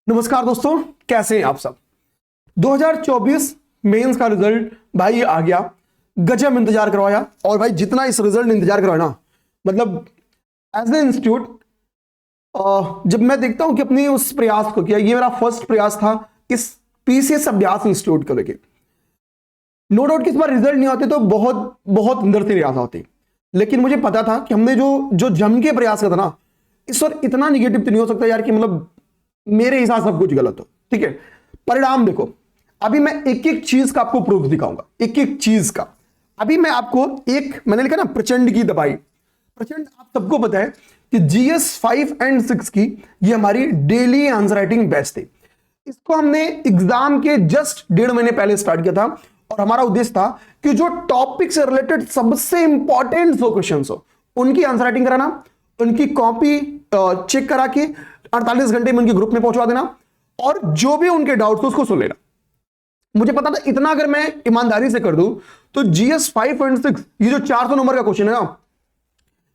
नमस्कार दोस्तों, कैसे हैं आप सब। 2024 मेंस का रिजल्ट भाई आ गया। गजब इंतजार करवाया। और भाई जितना इस रिजल्ट ने इंतजार करवाया ना, मतलब एज ए इंस्टीट्यूट जब मैं देखता हूं कि अपने उस प्रयास को किया, ये मेरा फर्स्ट प्रयास था इस पीसीएस अभ्यास इंस्टीट्यूट को लेके। नो डाउट कि इस बार रिजल्ट नहीं आते तो बहुत बहुत अंदर से निराशा होती, लेकिन मुझे पता था कि हमने जो जो जम के प्रयास किया था ना, इस बार इतना निगेटिव तो नहीं हो सकता यार कि मतलब मेरे हिसाब से सब कुछ गलत हो। ठीक है, परिणाम देखो। अभी मैं एक एक चीज का आपको प्रूफ दिखाऊंगा, एक एक चीज का। अभी मैं आपको एक, मैंने लिखा ना प्रचंड की दवाई। प्रचंड आप सबको पता है कि जीएस 5 एंड 6 की ये हमारी डेली आंसर राइटिंग बैच थी। इसको हमने एग्जाम के जस्ट 1.5 महीने पहले स्टार्ट किया था और हमारा उद्देश्य था कि जो टॉपिक से रिलेटेड सबसे इंपॉर्टेंट जो क्वेश्चन हो उनकी आंसर राइटिंग कराना, उनकी कॉपी चेक करा के 48 घंटे में उनके ग्रुप में पहुंचवा देना और जो भी उनके डाउट्स उसको सुन लेना। मुझे पता था इतना अगर मैं ईमानदारी से कर दूं तो जीएस 5 एंड 6 ये जो 400 नंबर का क्वेश्चन है ना,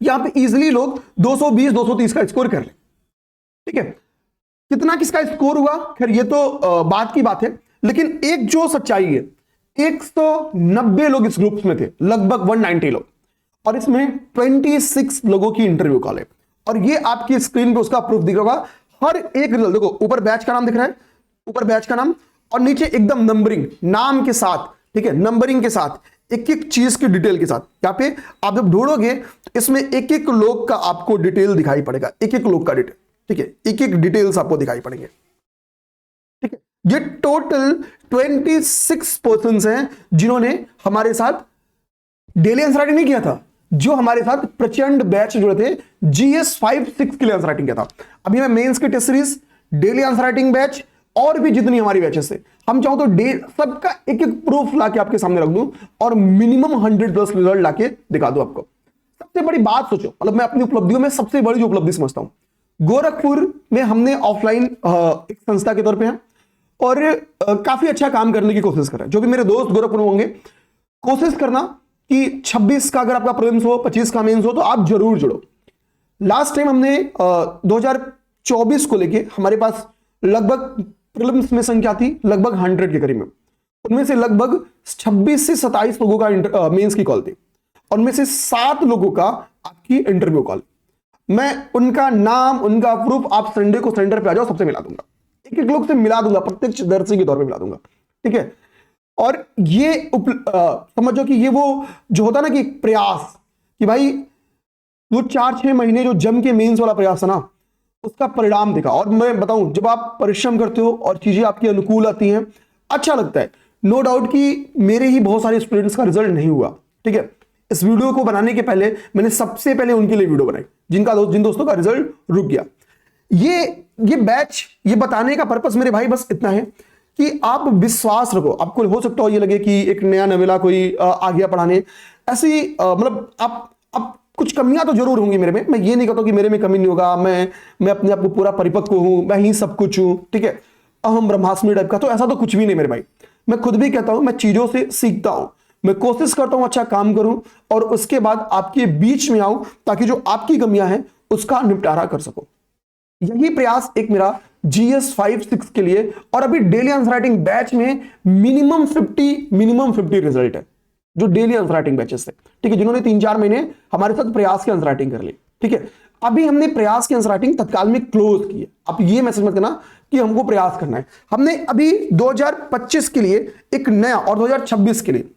यहां पे इजीली लोग 220 230 का स्कोर कर ले। ठीक है, कितना किसका स्कोर हुआ खैर ये तो बात की बात है, लेकिन एक जो सच्चाई है 190 लोग इस ग्रुप में थे, लगभग 190 लोग, और इसमें 26 लोगों की इंटरव्यू कॉल है। और ये आपकी स्क्रीन पे उसका प्रूफ दिख रहा होगा। हर एक रिजल्ट देखो, ऊपर बैच का नाम दिख रहा है, ऊपर बैच का नाम, और नीचे एकदम नंबरिंग नाम के साथ। ठीक है, नंबरिंग के साथ एक एक चीज की डिटेल के साथ। यहाँ पे आप जब ढूंढोगे तो इसमें एक एक लोग का आपको डिटेल दिखाई पड़ेगा, एक एक लोग का डिटेल। ठीक है, एक एक डिटेल्स आपको दिखाई पड़ेंगे। ठीक है, ये टोटल 26 पर्सन हैं जिन्होंने हमारे साथ डेली आंसर राइटिंग नहीं किया था, जो हमारे साथ प्रचंड बैच जुड़े थे जीएस 5 6 के लिए आंसर राइटिंग किया था। अभी मैं मेंस की test series, daily answer writing batch और भी जितनी हमारी बैचेस है, हम चाहो तो सबका एक एक प्रूफ लाके आपके सामने रख दूं और मिनिमम 100+ रिजल्ट लाके दिखा दूं आपको। सबसे बड़ी बात सोचो, मतलब मैं अपनी उपलब्धियों में सबसे बड़ी जो उपलब्धि समझता हूं, गोरखपुर में हमने ऑफलाइन एक संस्था के तौर पर है और काफी अच्छा काम करने की कोशिश कर रहे हैं। जो भी मेरे दोस्त गोरखपुर में होंगे, कोशिश करना कि 26 का अगर आपका प्रीलिम्स हो, 25 का मेंस हो, तो आप जरूर जुड़ो। लास्ट टाइम हमने 2024 को लेके हमारे पास लगभग प्रीलिम्स में संख्या थी लगभग 100 के करीब में। उनमें से लगभग 26 से 27 लोगों का मेंस की कॉल थी और उनमें से 7 लोगों का आपकी इंटरव्यू कॉल। मैं उनका नाम, उनका प्रूफ, आप संडे को सेंटर पे आ जाओ, सबसे मिला दूंगा, एक एक लोग से मिला दूंगा, प्रत्यक्ष दर्शी के तौर पर मिला दूंगा। ठीक है, और ये समझो कि ये वो जो होता ना कि प्रयास, कि भाई वो 4-6 महीने जो जम के मेंस वाला प्रयास है ना, उसका परिणाम दिखा। और मैं बताऊं, जब आप परिश्रम करते हो और चीजें आपकी अनुकूल आती हैं, अच्छा लगता है। नो डाउट कि मेरे ही बहुत सारे स्टूडेंट्स का रिजल्ट नहीं हुआ। ठीक है, इस वीडियो को बनाने के पहले मैंने सबसे पहले उनके लिए वीडियो बनाई जिन दोस्तों का रिजल्ट रुक गया। ये बैच, ये बताने का पर्पस मेरे भाई बस इतना है कि आप विश्वास रखो। आपको हो सकता हो ये लगे कि एक नया नवेला कोई आ गया पढ़ाने, ऐसी मतलब आप कुछ कमियां तो जरूर होंगी मेरे में। मैं ये नहीं कहता कि मेरे में कमी नहीं होगा, मैं अपने आप को पूरा परिपक्व हूं, मैं ही सब कुछ हूं। ठीक है, अहम ब्रह्मास्मि टाइप का, तो ऐसा तो कुछ भी नहीं मेरे भाई। मैं खुद भी कहता हूं, मैं चीजों से सीखता हूं, मैं कोशिश करता हूं अच्छा काम करूं और उसके बाद आपके बीच में आऊं ताकि जो आपकी कमियां हैं उसका निपटारा कर सको। यही प्रयास एक मेरा जीएस 5 6 के लिए। और अभी डेली आंसर राइटिंग बैच में मिनिमम 50 रिजल्ट है जो डेली आंसर राइटिंग बैचेस से। ठीक है, जिन्होंने 3-4 महीने हमारे साथ प्रयास की आंसर राइटिंग कर ली। ठीक है, अभी हमने प्रयास की आंसर राइटिंग तत्काल में क्लोज की है। आप ये मैसेज मत करना कि हमको प्रयास करना है। हमने अभी 2025 के लिए एक नया और 2026 के लिए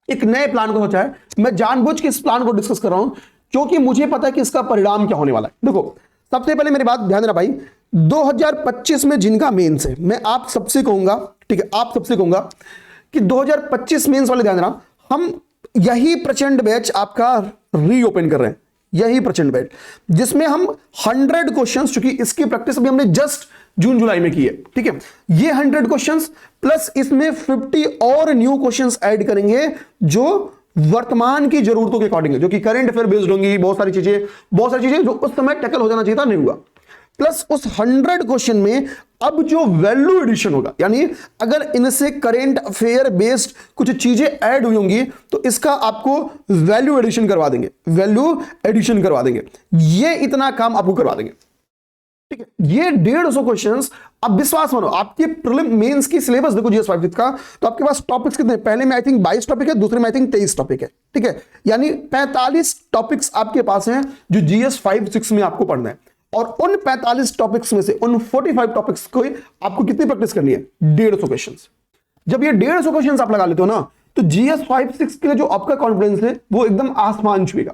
एक नए प्लान को सोचा है। मैं जानबूझ के इस प्लान को डिस्कस कर रहा हूं क्योंकि मुझे पता है कि इसका परिणाम क्या होने वाला है। देखो, सबसे पहले मेरी बात ध्यान देना भाई, 2025 में जिनका मेंस है, मैं आप सबसे कहूंगा, ठीक है, आप सबसे कहूंगा कि 2025 मेंस वाले ध्यान देना, हम यही प्रचंड बैच आपका रीओपन कर रहे हैं। यही प्रचंड बैच जिसमें हम 100 क्वेश्चंस, चूंकि इसकी प्रैक्टिस अभी हमने जस्ट जून जुलाई में की है। ठीक है, ये 100 क्वेश्चंस प्लस इसमें 50 और न्यू क्वेश्चंस ऐड करेंगे जो वर्तमान की जरूरतों के अकॉर्डिंग, जो कि करंट अफेयर बेस्ड होंगी। बहुत सारी चीजें जो उस समय टैकल हो जाना चाहिए था, नहीं हुआ। प्लस उस 100 क्वेश्चन में अब जो वैल्यू एडिशन होगा, यानी अगर इनसे करंट अफेयर बेस्ड कुछ चीजें ऐड हुई होंगी तो इसका आपको वैल्यू एडिशन करवा देंगे, ये इतना काम आपको करवा देंगे। ठीक है, ये 150 क्वेश्चंस, अब विश्वास मानो आपके प्रीलिम मेंस की सिलेबस देखो जीएस 5 का, तो आपके पास टॉपिक्स कितने, पहले में आई थिंक 22 टॉपिक है, दूसरे में आई थिंक 23 टॉपिक है। ठीक है, यानी 45 टॉपिक्स आपके पास हैं जो जीएस 5-6 में आपको पढ़ना है, और उन 45 टॉपिक्स में से उन 45 टॉपिक्स को आपको कितनी प्रैक्टिस करनी है, 150 क्वेश्चंस। जब ये 150 क्वेश्चंस आप लगा लेते हो ना, तो जीएस 5-6 के लिए जो आपका कॉन्फिडेंस है वो एकदम आसमान छुएगा,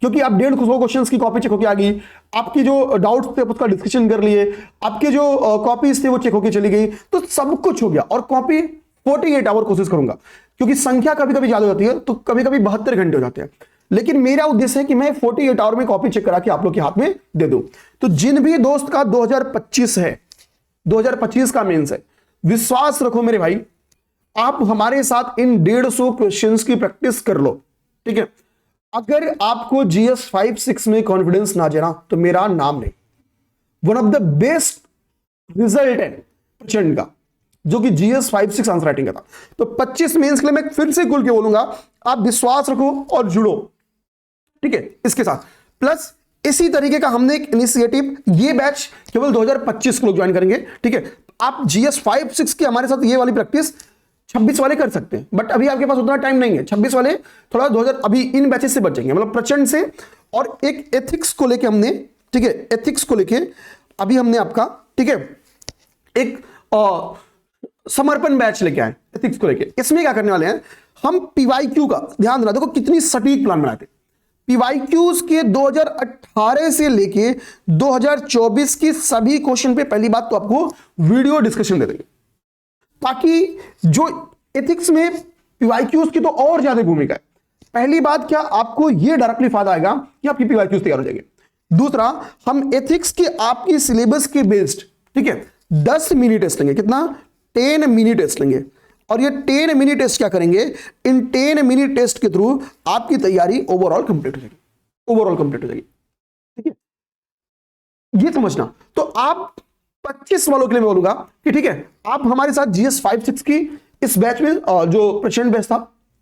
क्योंकि आप 150 क्वेश्चंस की कॉपी चेक होकर आ गई, आपकी जो डाउट्स थे उसका डिस्कशन कर लिए, आपके जो कॉपीज थे वो चेक होकर चली गई, तो सब कुछ हो गया। और कॉपी 48 आवर कोशिश करूंगा, क्योंकि संख्या कभी कभी ज्यादा हो जाती है, तो कभी कभी 72 घंटे हो जाते हैं, लेकिन मेरा उद्देश्य है कि मैं 48 आवर में कॉपी चेक करा के आप लोग के हाथ में दे दूं। तो जिन भी दोस्त का 2025 है, 2025 का मेंस है, विश्वास रखो मेरे भाई, आप हमारे साथ इन 150 क्वेश्चंस की प्रैक्टिस कर लो। ठीक है, अगर आपको जीएस 5-6 में कॉन्फिडेंस ना जाना तो मेरा नाम नहीं। One of the best result है प्रचंड का, जो कि जीएस 5-6 आंसर राइटिंग का था। तो 25 मेंस के लिए मैं फिर से खुल के बोलूंगा, आप विश्वास रखो और जुड़ो। ठीक है, इसके साथ प्लस इसी तरीके का हमने एक इनिशिएटिव, ये बैच केवल 2025 को लोग ज्वाइन करेंगे। ठीक है, आप जीएस 5-6 की हमारे साथ ये वाली प्रैक्टिस 26 वाले कर सकते हैं, बट अभी आपके पास उतना टाइम नहीं है। 26 वाले थोड़ा 2000 अभी इन बैचेस से बचेंगे, मतलब प्रचंड से। और एक एथिक्स को लेके हमने, ठीक है, एथिक्स को लेके अभी हमने आपका, ठीक है, एक समर्पण बैच लेके आए एथिक्स को लेके। इसमें क्या करने वाले हैं हम, पीवाईक्यू का ध्यान देना, देखो कितनी सटीक प्लान बनाए थे। पीवाईक्यूज के 2018 से लेके 2024 की सभी क्वेश्चन पे पहली बात तो आपको वीडियो डिस्कशन दे देंगे, ताकि जो एथिक्स में पीवाईक्यूज की तो और ज्यादा भूमिका है। पहली बात क्या, आपको यह डायरेक्टली फायदा आएगा कि आपकी पीवाईक्यूज तैयार हो जाएंगे। दूसरा, हम एथिक्स के आपकी सिलेबस के बेस्ड, ठीक है, 10 मिनी टेस्ट लेंगे। कितना, 10 मिनी टेस्ट लेंगे। और ये 10 मिनी टेस्ट क्या करेंगे, इन 10 मिनी टेस्ट के थ्रू आपकी तैयारी ओवरऑल कंप्लीट हो जाएगी, ओवरऑल कंप्लीट हो जाएगी। ठीक है, ये समझना। तो आप 25 वालों के लिए मैं बोलूंगा कि ठीक है, आप हमारे साथ जीएस 5-6 की इस बैच में, जो प्रचंड बैच था,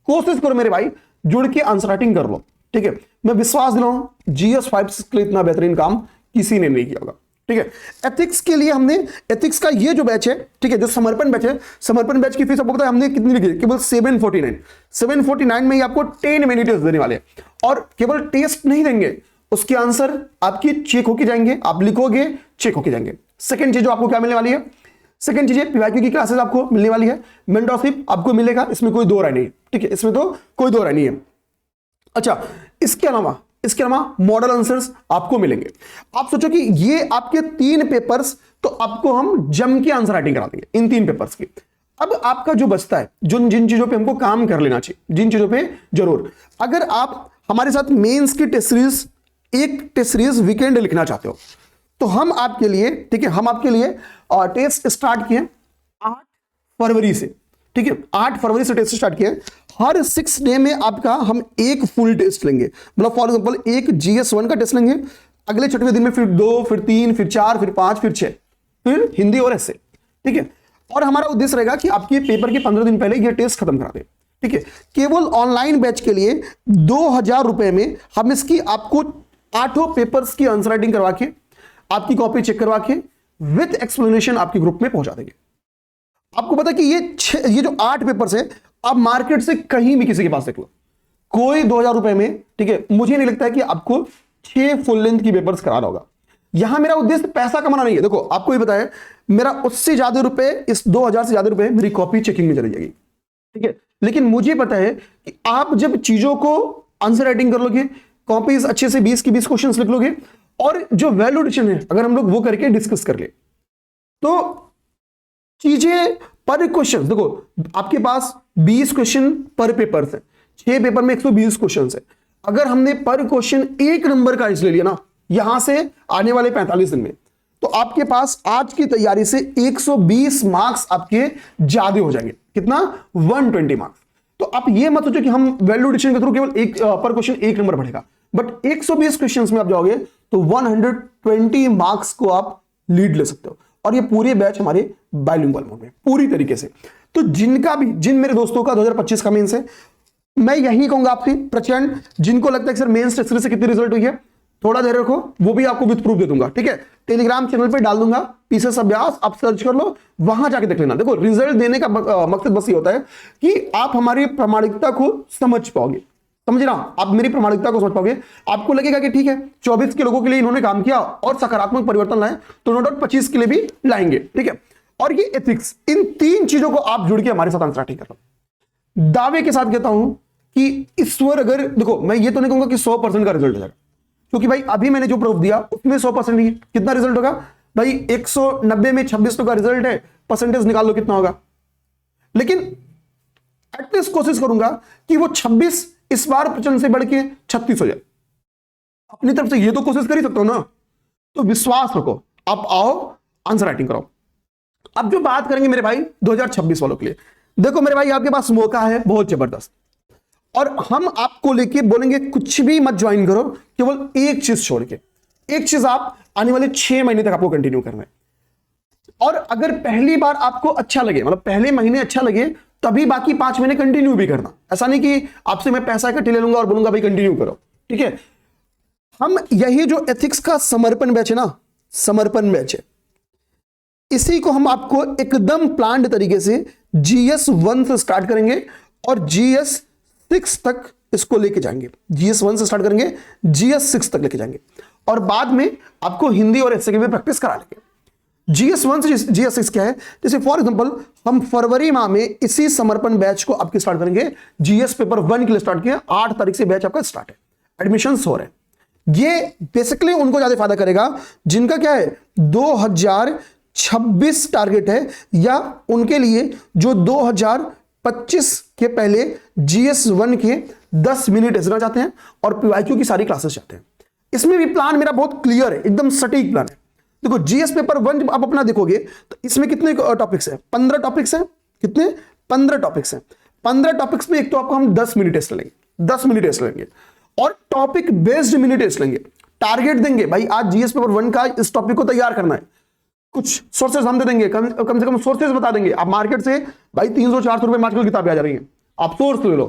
कोशिश करो मेरे भाई, जुड़ के आंसर राइटिंग कर लो। ठीक है, मैं विश्वास दिलाऊं जीएस 5-6 के लिए इतना बेहतरीन काम किसी ने नहीं किया होगा। ठीक है, एथिक्स के लिए हमने, एथिक्स का ये जो बैच है, ठीक है, जो समर्पण बैच है, समर्पण बैच की फीस आपको पता है हमने कितनी लिखी है, केवल 749 में ही आपको 10 मिनी टेस्ट देने वाले हैं। और केवल टेस्ट नहीं देंगे, उसके आंसर आपकी चेक होके जाएंगे, आप लिखोगे चेक होके जाएंगे। सेकंड चीज जो आपको क्या मिलने वाली है, सेकंड चीज पीवाईक्यू की क्लासेस आपको मिलने वाली है, मेंटरशिप आपको मिलेगा, इसमें कोई दो राय नहीं है। ठीक है, इसमें तो कोई दो राय नहीं है। अच्छा, इसके अलावा मॉडल आंसर्स आपको मिलेंगे। आप सोचो कि ये आपके 3 पेपर्स, तो आपको हम जम के आंसर राइटिंग करा देंगे इन 3 पेपर्स की। अब आपका जो बचता है, जिन चीजों पे हमको काम कर लेना चाहिए, जिन चीजों पे जरूर, अगर आप हमारे साथ मेंस की टेस्ट सीरीज, एक टेस्ट सीरीज वीकेंड लिखना चाहते हो, तो हम आपके लिए, ठीक है, हम आपके लिए टेस्ट स्टार्ट किए 8 फरवरी से। ठीक है, 8 फरवरी से टेस्ट स्टार्ट किए। हर 6 डे में आपका हम एक फुल टेस्ट लेंगे, मतलब फॉर एग्जांपल एक जीएस 1 का टेस्ट लेंगे, अगले 6वें दिन में फिर 2, फिर 3, फिर 4, फिर 5, फिर 6, फिर हिंदी और ऐसे। ठीक है, और हमारा उद्देश्य रहेगा कि आपके पेपर के 15 दिन पहले ये टेस्ट खत्म करा दें। ठीक है, केवल ऑनलाइन बैच के लिए 2000 रुपए में हम इसकी आपको 8 पेपर्स की आंसर राइटिंग करवा के, आपकी कॉपी चेक करवा के विद एक्सप्लेनेशन आपके ग्रुप में पहुंचा देंगे। आपको पता है कि ये जो 8 पेपर्स है, आप मार्केट से कहीं भी किसी के पास देख लो, कोई 2000 रुपए में, ठीक है, मुझे नहीं लगता है कि आपको 6 फुल लेंथ की पेपर्स कराना होगा। यहां मेरा उद्देश्य पैसा कमाना नहीं है। देखो, आपको ये पता है, मेरा उससे ज्यादा रुपए, इस 2000 से ज्यादा रुपए मेरी कॉपी चेकिंग में चली जाएगी। ठीक है, लेकिन मुझे पता है कि आप जब चीजों को आंसर राइटिंग कर लोगे, कॉपीज अच्छे से 20 की 20 क्वेश्चन लिख लोगे, और जो वैल्यू एडिशन है अगर हम लोग वो करके डिस्कस कर ले, तो चीजें पर क्वेश्चन, देखो आपके पास 20 क्वेश्चन पर पेपर है, 6 पेपर में 120 क्वेश्चन है। अगर हमने पर क्वेश्चन 1 नंबर का ले लिया ना, यहां से आने वाले 45 दिन में, तो आपके पास आज की तैयारी से 120 मार्क्स आपके ज्यादा हो जाएंगे। कितना, 120 मार्क्स। तो आप ये मत सोचो कि हम वैल्यू एडिशन के थ्रू केवल एक पर क्वेश्चन 1 नंबर बढ़ेगा, बट 120 क्वेश्चंस में आप जाओगे तो 120 मार्क्स को आप लीड ले सकते हो। और ये पूरे बैच हमारे बाइलिंगुअल मोड में पूरी तरीके से। तो जिन मेरे दोस्तों का 2025 का मेंस है, मैं यही कहूंगा आपसे प्रचंड, जिनको लगता है कि सर मेंस टेस्ट सीरीज से कितनी रिजल्ट हुई है, थोड़ा देर रखो, वो भी आपको विद प्रूफ दे दूंगा, ठीक है। टेलीग्राम चैनल पे डाल दूंगा पीसीएस अभ्यास, आप सर्च कर लो, वहां जाके देख लेना। देखो रिजल्ट देने का मकसद बस ये होता है कि आप हमारी प्रामाणिकता को समझ पाओगे, समझ रहा, आप मेरी प्रामाणिकता को समझ पाओगे। आपको लगेगा कि ठीक है 24 के लोगों के लिए इन्होंने काम किया और सकारात्मक परिवर्तन लाए, तो नो डाउट 25 के लिए भी लाएंगे, ठीक है। और ये एथिक्स, इन 3 चीजों को आप जुड़ के हमारे साथ आंसर राइटिंग कर लो। दावे के साथ कहता हूं कि ईश्वर, अगर देखो मैं ये तो नहीं कहूंगा कि 100% का रिजल्ट हो जाएगा, क्योंकि भाई अभी मैंने जो प्रूफ दिया उसमें 100% नहीं है। कितना रिजल्ट होगा भाई, 190 में 26 का रिजल्ट है, परसेंटेज निकाल लो कितना होगा। लेकिन एटलीस्ट कोशिश करूंगा कि वो 26 इस बार प्रचंड से बढ़ के 36 हो जाए। अपनी तरफ से ये तो कोशिश कर ही सकता हूं ना, तो विश्वास रखो, आप आओ आंसर राइटिंग कराओ। अब जो बात करेंगे मेरे भाई 2026 वालों के लिए, देखो मेरे भाई आपके पास मौका है बहुत जबरदस्त, और हम आपको लेके बोलेंगे कुछ भी मत ज्वाइन करो, केवल एक चीज छोड़ के, एक चीज आप आने वाले 6 महीने तक आपको कंटिन्यू करना है। और अगर पहली बार आपको अच्छा लगे, मतलब पहले महीने अच्छा लगे, तभी बाकी 5 महीने कंटिन्यू भी करना। ऐसा नहीं कि आपसे मैं पैसा इकट्ठे ले लूंगा और बोलूंगा भाई कंटिन्यू करो, ठीक है। हम यही जो एथिक्स का समर्पण बैच है ना, समर्पण बैच है, इसी को हम आपको एकदम प्लान्ड तरीके से GS 1 से स्टार्ट करेंगे और GS 6 तक इसको लेके जाएंगे। GS 1 से स्टार्ट करेंगे, GS 6 तक लेके जाएंगे, और बाद में आपको हिंदी और एसए की भी प्रैक्टिस करा लेंगे। GS 1 से GS 6 क्या है, जैसे फॉर एग्जांपल हम फरवरी माह में इसी समर्पण बैच को आपके स्टार्ट करेंगे। GS पेपर 1 के लिए स्टार्ट किया, 8 तारीख से बैच आपका स्टार्ट है, एडमिशंस हो रहे हैं। ये बेसिकली उनको ज्यादा फायदा करेगा जिनका क्या है 2026 टारगेट है, या उनके लिए जो 2025 के पहले GS 1 के 10 मिनट ऐसा चाहते हैं और PYQ की सारी क्लासेस चाहते हैं। इसमें भी प्लान मेरा बहुत क्लियर है, एकदम सटीक प्लान है। देखो GS पेपर 1 जब आप अपना देखोगे तो इसमें कितने टॉपिक्स हैं, 15 टॉपिक्स हैं। कितने? 15 टॉपिक्स हैं। 15 टॉपिक्स में एक तो आपको हम 10 मिनट टेस्ट लेंगे, 10 मिनट टेस्ट लेंगे, और टॉपिक बेस्ड मिनट टेस्ट लेंगे। टारगेट देंगे भाई, आज GS पेपर 1 का इस टॉपिक को तैयार करना है, कुछ सोर्सेज हम दे देंगे, कम से कम सोर्सेज बता देंगे। आप मार्केट से भाई 300-400 रुपए आजकल किताबें आ जा रही हैं, आप सोर्स ले लो,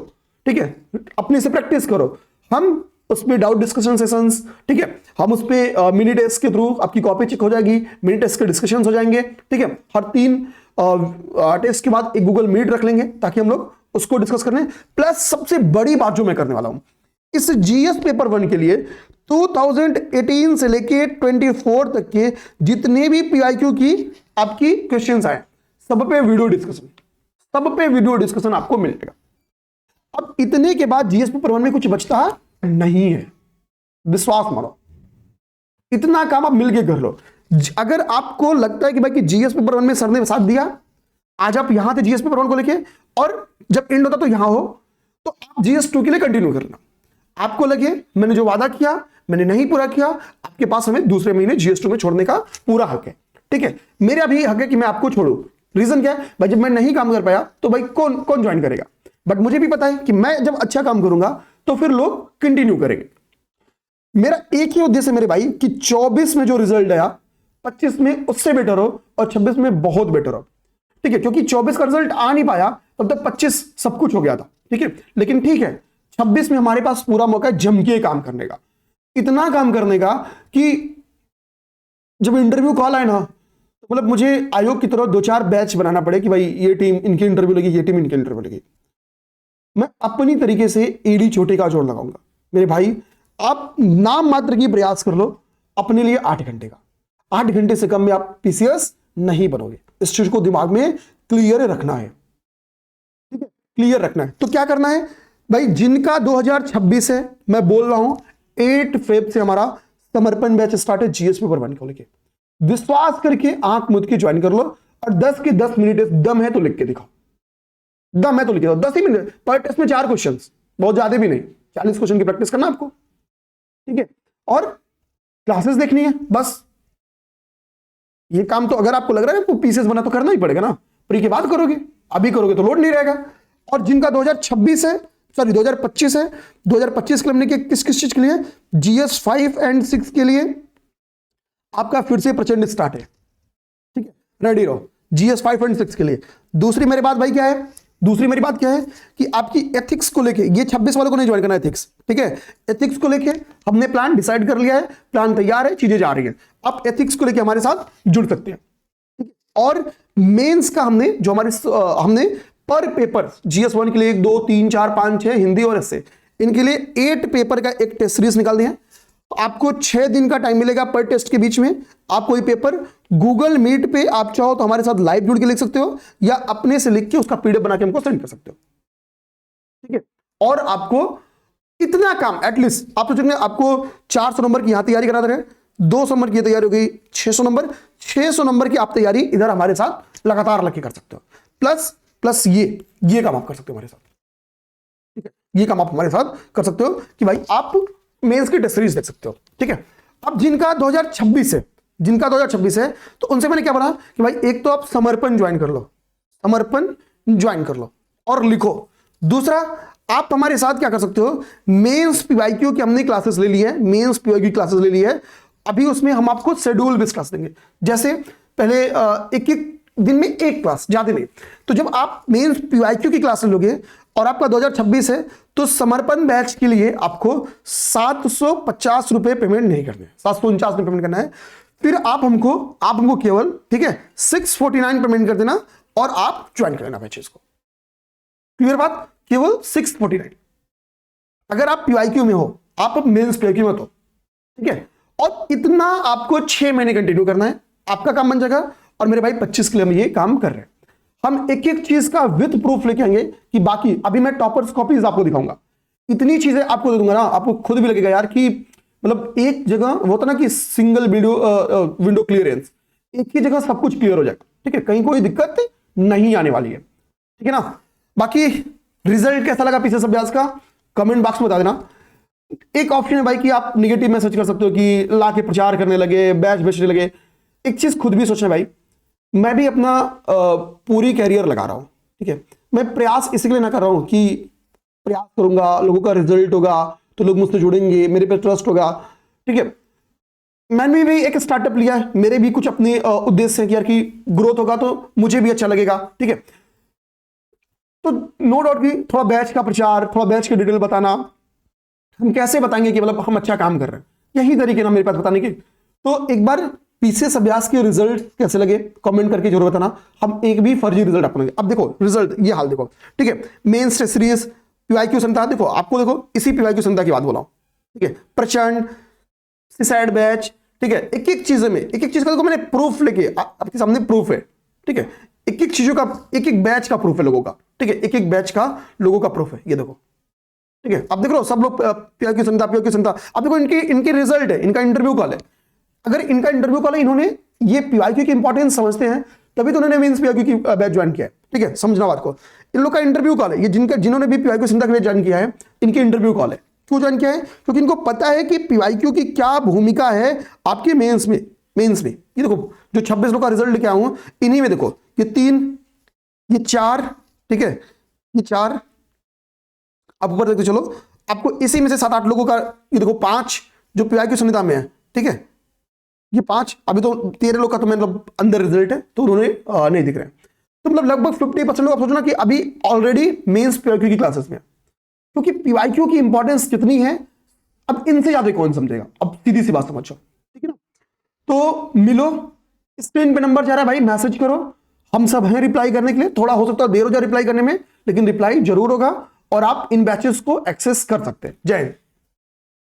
ठीक है, अपने से प्रैक्टिस करो। हम उसमें डाउट डिस्कशन सेशंस, ठीक है, हम उस पे मिनी टेस्ट के थ्रू आपकी कॉपी चेक हो जाएगी, मिनी टेस्ट के डिस्कशंस हो जाएंगे, ठीक है। हर 3 टेस्ट के बाद एक गूगल मीट रख लेंगे ताकि हम लोग उसको डिस्कस कर लें। प्लस सबसे बड़ी बात जो मैं करने वाला हूं, इस GS पेपर 1 के लिए 2018 से लेके 24 तक के जितने भी PYQ की आपकी क्वेश्चंस आए, सब पे वीडियो डिस्कशन, सब पे वीडियो डिस्कशन आपको मिलेगा। अब इतने के बाद GS पेपर 1 में कुछ बचता नहीं है, विश्वास मानो, इतना काम आप मिलके कर लो। अगर आपको लगता है कि भाई कि GS पेपर 1 में सर ने साथ दिया, आज आप यहां थे GS पेपर 1 को लेके, और जब एंड होता तो यहां हो, तो आप GS 2 के लिए कंटिन्यू करना। आपको लगे मैंने जो वादा किया मैंने नहीं पूरा किया, आपके पास हमें दूसरे महीने GS 2 में छोड़ने का पूरा हक है, ठीक है। मेरा भी हक है कि मैं आपको छोड़ू। रीजन क्या है भाई, जब मैं नहीं काम कर पाया तो भाई कौन ज्वाइन करेगा। बट मुझे भी पता है कि मैं जब अच्छा काम करूंगा तो फिर लोग कंटिन्यू करेंगे। मेरा एक ही उद्देश्य है मेरे भाई कि 24 में जो रिजल्ट आया 25 में उससे बेटर हो और 26 में बहुत बेटर हो, ठीक है। क्योंकि 24 का रिजल्ट आ नहीं पाया तब तक 25 सब कुछ हो गया था, ठीक है। लेकिन ठीक है 26 में हमारे पास पूरा मौका है जम के काम करने का, इतना काम करने का कि जब इंटरव्यू कॉल आए ना, तो मतलब मुझे आयोग की तरह 2-4 बैच बनाना पड़े कि भाई ये टीम इनकी इंटरव्यू लगी, ये टीम इनकी इंटरव्यू लगी। मैं अपनी तरीके से एडी छोटे का जोड़ लगाऊंगा। मेरे भाई आप नाम मात्र की प्रयास कर लो अपने लिए 8 घंटे का, 8 घंटे से कम में आप PCS नहीं बनोगे। इस चीज को दिमाग में क्लियर रखना है, ठीक है, क्लियर रखना है। तो क्या करना है भाई, जिनका 2026 है, मैं बोल रहा हूं 8 फेब से हमारा समर्पण बैच स्टार्ट है GS पेपर 1 को लेके। विश्वास करके आंख मूंद के ज्वाइन कर लो, और 10 के 10 मिनट दम है तो लिख के दिखाओ, दम है तो लिख के दो। 10 ही मिनट पर टेस्ट में 4 क्वेश्चन, बहुत ज्यादा भी नहीं, 40 क्वेश्चन की प्रैक्टिस करना आपको, ठीक है। और क्लासेस देखनी है बस। ये काम तो अगर आपको लग रहा है आपको PCS बना तो करना ही पड़ेगा ना, प्री के बाद करोगे, अभी करोगे तो लोड नहीं रहेगा। और जिनका 2026 है, सॉरी 2025 है, 2025 के लिए हमने किस किस चीज के लिए, GS 5 और 6 के लिए आपका फिर से प्रचंड स्टार्ट है, ठीक है, रेडी रहो GS 5 और 6 के लिए। दूसरी मेरे बात भाई क्या है, दूसरी मेरी बात क्या है कि आपकी एथिक्स को लेके, ये 26 वालों को नहीं ज्वाइन करना एथिक्स, ठीक है। एथिक्स को लेके हमने प्लान डिसाइड कर लिया है, प्लान तैयार है, चीजें जा रही है, आप एथिक्स को लेके हमारे साथ जुड़ सकते हैं, ठीक है। और मेंस का हमने पर पेपर GS 1 के लिए 1 2 3 4 5 6 हिंदी और ऐसे इनके लिए 8 पेपर का एक टेस्ट सीरीज निकाल दिया है। आपको 6 दिन का टाइम मिलेगा पर टेस्ट के बीच में। आप कोई पेपर गूगल मीट पे आप चाहो तो हमारे साथ लाइव जुड़ के लिख सकते हो, या अपने से लिख के उसका PDF बना के हमको सेंड कर सकते हो, ठीक है। और आपको इतना काम एटलीस्ट आप सोचेंगे आपको 400 नंबर की यहां तैयारी करा रहे हैं, 200 नंबर की तैयारी हो गई 600 नंबर की आप तैयारी इधर हमारे साथ लगातार लग के कर सकते हो। प्लस ये काम आप कर सकते हो हमारे साथ, ठीक है। ये काम आप हमारे साथ कर सकते हो कि भाई आप मेंस की टेस्ट सीरीज देख सकते हो, ठीक है। अब जिनका 2026 है तो उनसे मैंने क्या बोला कि भाई एक तो आप समर्पण ज्वाइन कर लो और लिखो। दूसरा आप हमारे साथ क्या कर सकते हो, मेंस PYQ की हमने क्लासेस ले ली है, मेंस PYQ क्लासेस ले ली है। अभी उसमें हम आपको शेड्यूल बेस्ड क्लास देंगे, जैसे पहले एक दिन में एक क्लास, ज्यादा नहीं। तो जब आप मेंस PYQ की क्लास लोगे और आपका 2026 है तो समर्पण बैच के लिए आपको 750 रुपए पेमेंट नहीं करने, 749 रुपए पेमेंट करना है। फिर आप हमको केवल, ठीक है, 649 पेमेंट कर देना और आप ज्वाइन कर लेना बैचेस को। क्लियर बात, केवल 649 अगर आप PYQ में हो, आप मेंस PYQ में तो, ठीक है। और इतना आपको 6 महीने कंटिन्यू करना है, आपका काम बन जाएगा। और मेरे भाई 25 के लिए हम ये काम कर रहे हैं। हम एक एक चीज का विद प्रूफ लेके आएंगे कि बाकी अभी मैं टॉपर्स कॉपीज आपको दिखाऊंगा, इतनी चीजें आपको दे दूंगा ना, आपको खुद भी लगेगा यार कि मतलब एक जगह होता ना कि सिंगल विंडो क्लियरेंस, एक ही जगह सब कुछ क्लियर हो जाएगा, ठीक है। कहीं कोई दिक्कत नहीं आने वाली है, ठीक है ना। बाकी रिजल्ट कैसा लगा पीछे अभ्यास का कमेंट बॉक्स में बता देना। एक ऑप्शन है भाई कि आप निगेटिव मैसेज कर सकते हो कि ला के प्रचार करने लगे, बैच बेचने लगे। एक चीज खुद भी सोचना भाई, मैं भी अपना पूरी कैरियर लगा रहा हूं, ठीक है। मैं प्रयास इसलिए ना कर रहा हूं कि प्रयास करूंगा, लोगों का रिजल्ट होगा तो लोग मुझसे जुड़ेंगे, मेरे पे ट्रस्ट होगा, ठीक है। मैंने भी एक स्टार्टअप लिया है, मेरे भी कुछ अपने उद्देश्य है कि यार की ग्रोथ होगा तो मुझे भी अच्छा लगेगा, ठीक है। तो नो डाउट कि थोड़ा बैच का प्रचार, थोड़ा बैच की डिटेल बताना, हम कैसे बताएंगे कि मतलब हम अच्छा काम कर रहे हैं, यही तरीके ना मेरे पास बताने के। तो एक बार पीसीएस अभ्यास के रिजल्ट कैसे लगे कमेंट करके जरूर बताना, हम एक भी फर्जी रिजल्ट अपने। अब देखो रिजल्ट ये हाल देखो, ठीक है। मेंस टेस्ट सीरीज PYQ संता, देखो आपको देखो इसी PYQ संता की बात बोला हूं, ठीक है। प्रचंड सिसैड बैच, ठीक है। एक एक चीज का देखो मैंने प्रूफ लेके आपके सामने प्रूफ है, ठीक है। एक एक चीजों का, एक एक बैच का प्रूफ है लोगों का, ठीक है। एक एक बैच का लोगों का प्रूफ है, ये देखो, ठीक है। अब देख लो सब लोग PYQ संता। अब देखो इनके रिजल्ट है, इनका इंटरव्यू कॉल है। अगर इनका इंटरव्यू कॉल है, इन्होंने ये PYQ की इंपॉर्टेंस समझते हैं तभी तो उन्होंने मेंस PYQ की बैच ज्वाइन किया है, ठीक है। समझना बात को, इन लोग का इंटरव्यू कॉल है, ये जिन्होंने भी PYQ संता के लिए ज्वाइन किया है, इनके इंटरव्यू कॉल है। क्यों ज्वाइन किया है? क्योंकि इनको पता है कि PYQ की क्या भूमिका है आपके मेंस में। ये देखो जो 26 लोग का रिजल्ट लेके आया हूं, इन्हीं में देखो ये 3, ये 4, ठीक है, ये 4। अब ऊपर देखते चलो, आपको इसी में से 7-8 लोगों का, ये देखो 5 जो PYQ संहिता में है, ठीक है। ये 5, अभी तो 13 लोग का तो मतलब अंदर रिजल्ट है तो उन्होंने नहीं दिख रहे हैं। तो मतलब लगभग 50% लोग आप सोचना कि अभी ऑलरेडी मेंस PYQ की क्लासेस में, क्योंकि PYQ की इंपॉर्टेंस कितनी है अब इनसे ज्यादा कौन समझेगा। अब सीधी सी बात समझो, ठीक है ना। तो मिलो, स्क्रीन पे नंबर जा रहा है भाई, मैसेज करो, हम सब हैं रिप्लाई करने के लिए। थोड़ा हो सकता है देर हो जाए रिप्लाई करने में, लेकिन रिप्लाई जरूर होगा और आप इन बैचेस को एक्सेस कर सकते हैं। जय हिंद।